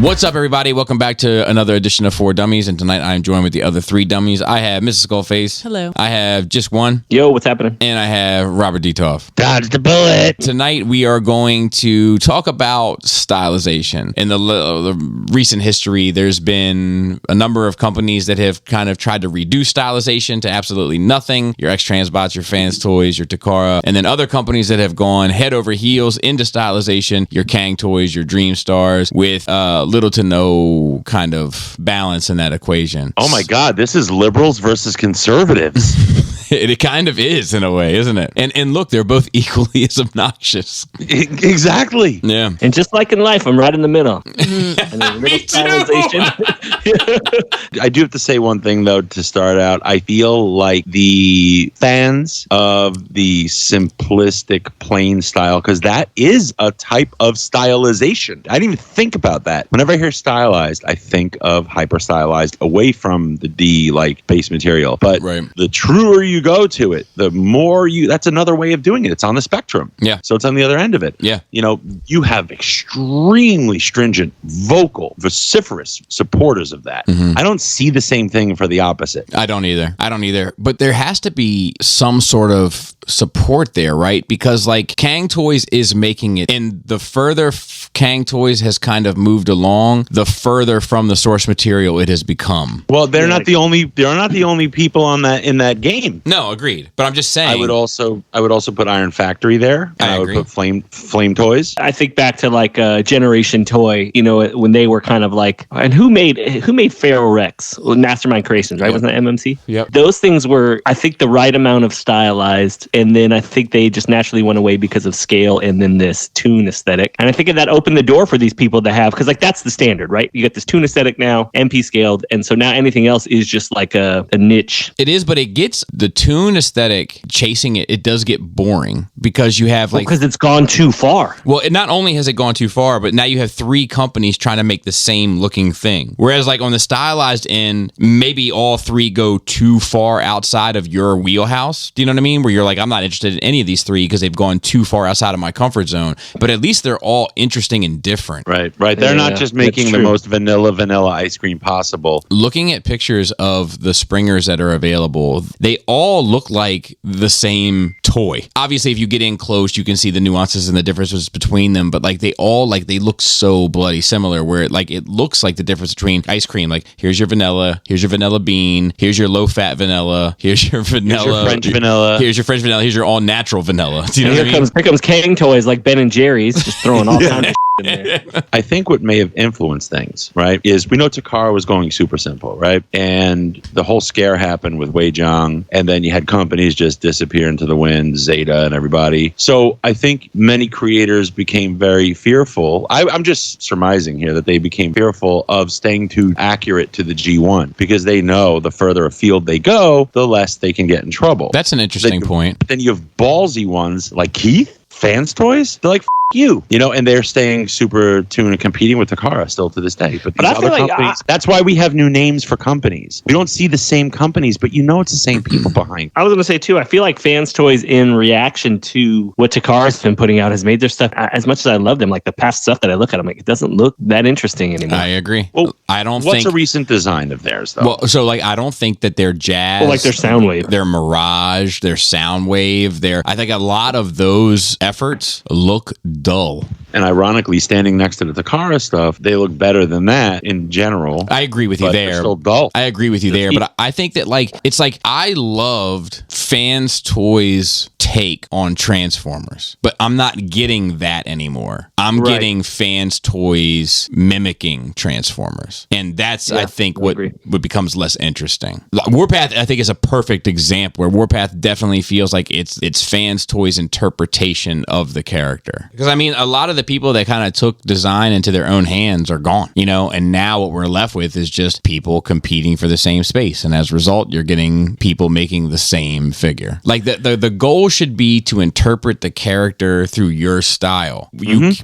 What's up, everybody? Welcome back to another edition of 4 Dummies, and tonight I am joined with the other 3 dummies. I have Mrs. Skullface. Hello. I have Just One. Yo, what's happening? And I have Robert Detoff. Dodge the bullet. Tonight we are going to talk about stylization. In the recent history, there's been a number of companies that have kind of tried to reduce stylization to absolutely nothing. Your X-Transbots, your Fans Toys, your Takara, and then other companies that have gone head over heels into stylization, your Kang Toys, your Dream Stars, with little to no kind of balance in that equation. Oh my God, this is liberals versus conservatives. It kind of is in a way, isn't it? And look, they're both equally as obnoxious. Exactly. Yeah. And just like in life, I'm right in the middle. Me too. I do have to say one thing, though, to start out. I feel like the fans of the simplistic plain style, because that is a type of stylization. I didn't even think about that. Whenever I hear stylized, I think of hyper stylized away from the D, like base material. But the truer you go to it, the more that's another way of doing it. It's on the spectrum. Yeah. So it's on the other end of it. Yeah. You know, you have extremely stringent, vocal, vociferous supporters of that. I don't see the same thing for the opposite. I don't either. But there has to be some sort of support there, right? Because like Kang Toys is making it, and the further Kang Toys has kind of moved along, the further from the source material it has become. Well, they're not the only people on that in that game. No, agreed. But I'm just saying, I would also put Iron Factory there. And I would put Flame Toys. I think back to like Generation Toy, you know, when they were kind of like, and who made Feral Rex? Mastermind Creations, right? Yep. Wasn't that MMC? Yep. Those things were, I think, the right amount of stylized, and then I think they just naturally went away because of scale and then this Toon aesthetic. And I think that opened the door for these people to have, because like that's the standard, right? You get this Toon aesthetic now, MP scaled, and so now anything else is just like a niche. It is, but it gets the Toon aesthetic chasing it. It does get boring because you have like, because it's gone too far. Well, not only has it gone too far, but now you have 3 companies trying to make the same looking thing. Whereas like on the stylized end, maybe all 3 go too far outside of your wheelhouse. Do you know what I mean? Where you're like, I'm not interested in any of these 3 because they've gone too far outside of my comfort zone. But at least they're all interesting and different. Right. They're not just making the most vanilla ice cream possible. Looking at pictures of the Springers that are available, they all look like the same toy. Obviously, if you get in close, you can see the nuances and the differences between them. But like they look so bloody similar, where it looks like the difference between ice cream. Like here's your vanilla bean, here's your low fat vanilla, here's your vanilla, here's your French vanilla, here's your all natural vanilla. Do you know what I mean? Here comes Kang Toys like Ben and Jerry's, just throwing all kinds of in there. I think what may have influenced things, right, is we know Takara was going super simple, right? And the whole scare happened with Wei Zhang, and then you had companies just disappear into the wind, Zeta and everybody. So I think many creators became very fearful. I'm just surmising here that they became fearful of staying too accurate to the G1 because they know the further afield they go, the less they can get in trouble. That's an interesting point. But then you have ballsy ones like Keith, Fans Toys. They're like, you know, and they're staying super tuned and competing with Takara still to this day. But these other companies, that's why we have new names for companies. We don't see the same companies, but you know it's the same people behind. I was going to say, too, I feel like Fans Toys, in reaction to what Takara's been putting out, has made their stuff, as much as I love them, like the past stuff that I look at, I'm like, it doesn't look that interesting anymore. I agree. Well, what's a recent design of theirs, though? Well, so like, I don't think that they're Jazz. Well, like their Soundwave. Their Mirage, their Soundwave, I think a lot of those efforts look dull. And ironically, standing next to the Takara stuff, they look better than that in general. I agree with you there. They're still dull. I agree with you there, but I think that like it's like I loved Fans Toys' take on Transformers, but I'm not getting that anymore. I'm getting Fans Toys mimicking Transformers, and that's I think what becomes less interesting. Warpath, I think, is a perfect example where Warpath definitely feels like it's Fans Toys' interpretation of the character. Because I mean, a lot of the people that kind of took design into their own hands are gone, you know, and now what we're left with is just people competing for the same space, and as a result, you're getting people making the same figure. Like the goal should be to interpret the character through your style.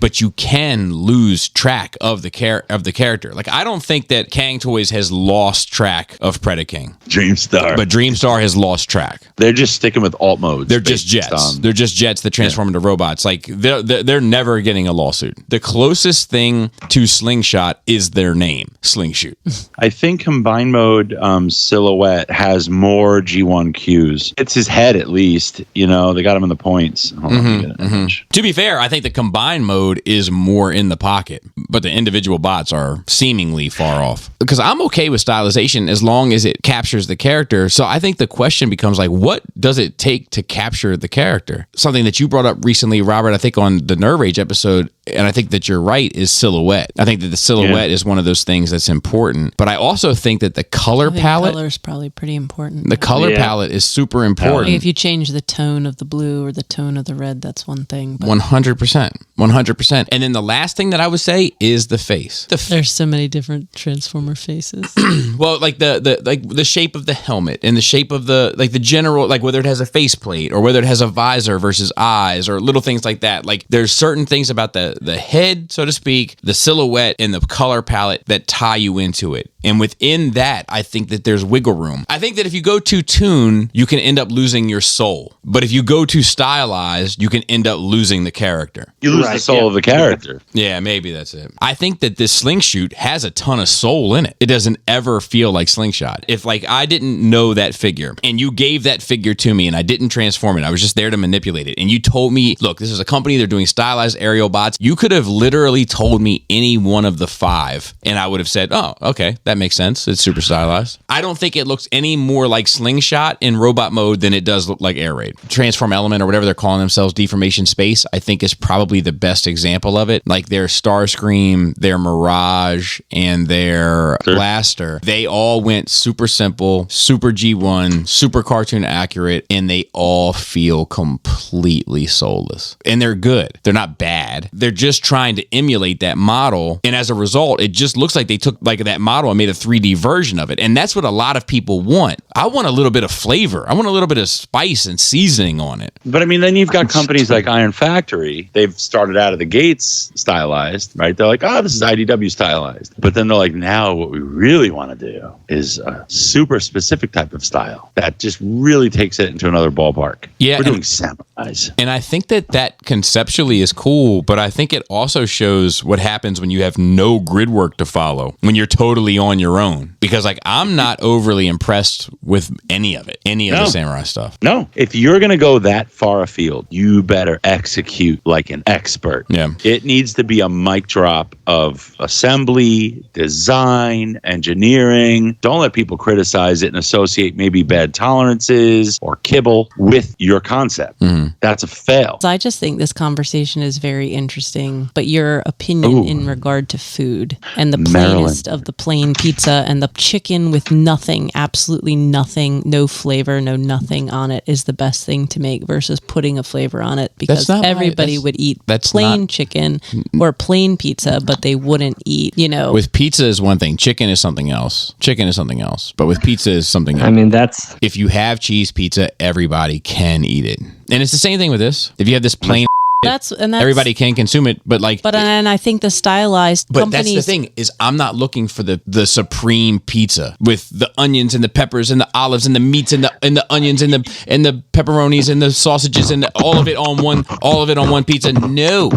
But you can lose track of the character. Like I don't think that Kang Toys has lost track of Predaking. Dreamstar. But Dreamstar has lost track. They're just sticking with alt modes. They're just jets. They're just jets that transform into robots. Like they're never getting a lawsuit. The closest thing to Slingshot is their name, Slingshoot. I think Combined Mode Silhouette has more G1 cues. It's his head, at least. You know, they got him in the points. Hold on, let me get an image. To be fair, I think the Combined Mode is more in the pocket, but the individual bots are seemingly far off. Because I'm okay with stylization as long as it captures the character. So I think the question becomes like, what does it take to capture the character? Something that you brought up recently, Robert, I think on the Nerve Rage episode, and I think that you're right, is silhouette. I think that the silhouette is one of those things that's important. But I also think that the color palette... color is probably pretty important. The color palette is super important. Like if you change the tone of the blue or the tone of the red, that's one thing. But 100%. 100%. And then the last thing that I would say is the face. There's so many different Transformer faces. Well, like the shape of the helmet and the shape of the general, like whether it has a faceplate or whether it has a visor versus eyes or little things like that. Like there's certain things about the head, so to speak, the silhouette and the color palette that tie you into it. And within that, I think that there's wiggle room. I think that if you go too Toon, you can end up losing your soul. But if you go too stylized, you can end up losing the character. You lose the soul of the character. Yeah, maybe that's it. I think that this Slingshoot has a ton of soul in it. It doesn't ever feel like Slingshot. If like I didn't know that figure and you gave that figure to me and I didn't transform it, I was just there to manipulate it. And you told me, look, this is a company, they're doing stylized aerial bots. You could have literally told me any one of the 5 and I would have said, oh, okay, that makes sense. It's super stylized. I don't think it looks any more like Slingshot in robot mode than it does look like Air Raid. Transform Element or whatever they're calling themselves, Deformation Space, I think is probably the best example of it. Like their Starscream, their Mirage, and their Blaster, they all went super simple, super G1, super cartoon accurate, and they all feel completely soulless. And they're good. They're not bad. They're just trying to emulate that model. And as a result, it just looks like they took like that model and made a 3D version of it. And that's what a lot of people want. I want a little bit of flavor. I want a little bit of spice and seasoning on it. But I mean, then you've got companies like Iron Factory. They've started out of the gates stylized, right? They're like, oh, this is IDW stylized. But then they're like, now what we really want to do is a super specific type of style that just really takes it into another ballpark. Yeah. We're doing samurais. And I think that conceptually is cool, but I think it also shows what happens when you have no grid work to follow, when you're totally on your own. Because like I'm not overly impressed with any of it, any of the samurai stuff. No. If you're going to go that far afield, you better execute like an expert. Yeah. It needs to be a mic drop of assembly, design, engineering. Don't let people criticize it and associate maybe bad tolerances or kibble with your concept. That's a fail. So I just think this conversation is very interesting, but your opinion in regard to food and the plainest of the plain pizza and the chicken with nothing, absolutely nothing, no flavor, no nothing on it is the best thing to make versus putting a flavor on it, because everybody would eat plain chicken or plain pizza, but they wouldn't eat, With pizza is one thing. Chicken is something else. Chicken is something else. But with pizza is something else. I mean, that's... If you have cheese pizza, everybody can eat it. And it's the same thing with this. If you have this plain... That's everybody can consume it, but and I think the stylized but companies, that's the thing is I'm not looking for the supreme pizza with the onions and the peppers and the olives and the meats and the onions and the pepperonis and the sausages and all of it on one pizza. No,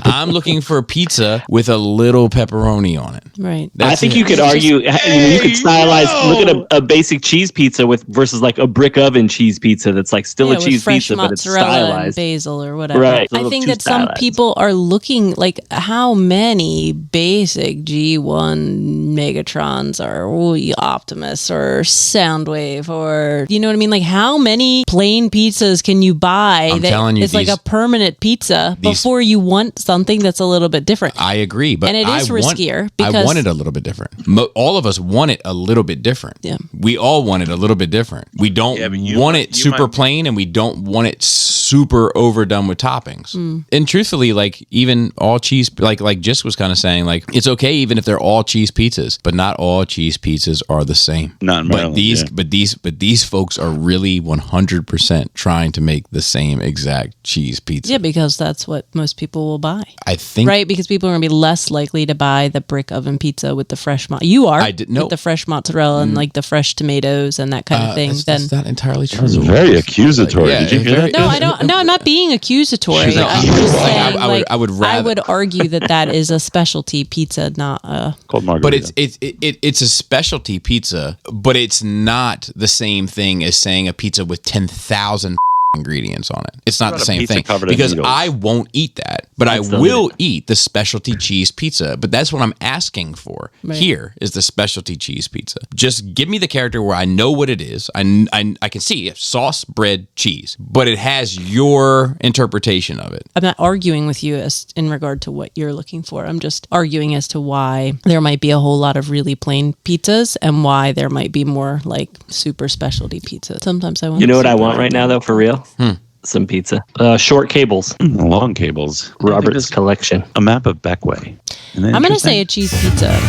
I'm looking for a pizza with a little pepperoni on it. Right. I think you could argue you could stylize. Look at a basic cheese pizza versus like a brick oven cheese pizza that's like still a cheese pizza, but it's stylized, and basil or whatever. Right. I think that some people are looking like how many basic G1 Megatrons are Optimus or Soundwave or you know what I mean? Like how many plain pizzas can you buy it's like a permanent pizza before you want something that's a little bit different? I agree, but and it is riskier because I want it a little bit different. All of us want it a little bit different. Yeah. We all want it a little bit different. We don't want it super plain and we don't want it super overdone with toppings. And truthfully, like even all cheese, like Jis was kind of saying, like it's okay even if they're all cheese pizzas, but not all cheese pizzas are the same. Not in Maryland, but these folks are really 100% trying to make the same exact cheese pizza. Yeah, because that's what most people will buy. I think right, because people are going to be less likely to buy the brick oven pizza with the fresh you are with the fresh mozzarella and like the fresh tomatoes and that kind of thing. That's not entirely true. That was very accusatory. Did you hear that? No, I don't. No, I'm not being accusatory. I'm just saying, I would argue that is a specialty pizza, not a cold margarita. But it's a specialty pizza, but it's not the same thing as saying a pizza with 10,000 ingredients on it. It's not the same thing because I won't eat that, but I will eat the specialty cheese pizza. But that's what I'm asking for. Right. Here is the specialty cheese pizza. Just give me the character where I know what it is. I can see sauce, bread, cheese, but it has your interpretation of it. I'm not arguing with you in regard to what you're looking for. I'm just arguing as to why there might be a whole lot of really plain pizzas and why there might be more like super specialty pizza. Sometimes I want. You know what I want right now though, for real? Some pizza. Short cables. Long cables. Robert's collection. A map of Beckway. I'm going to say a cheese pizza.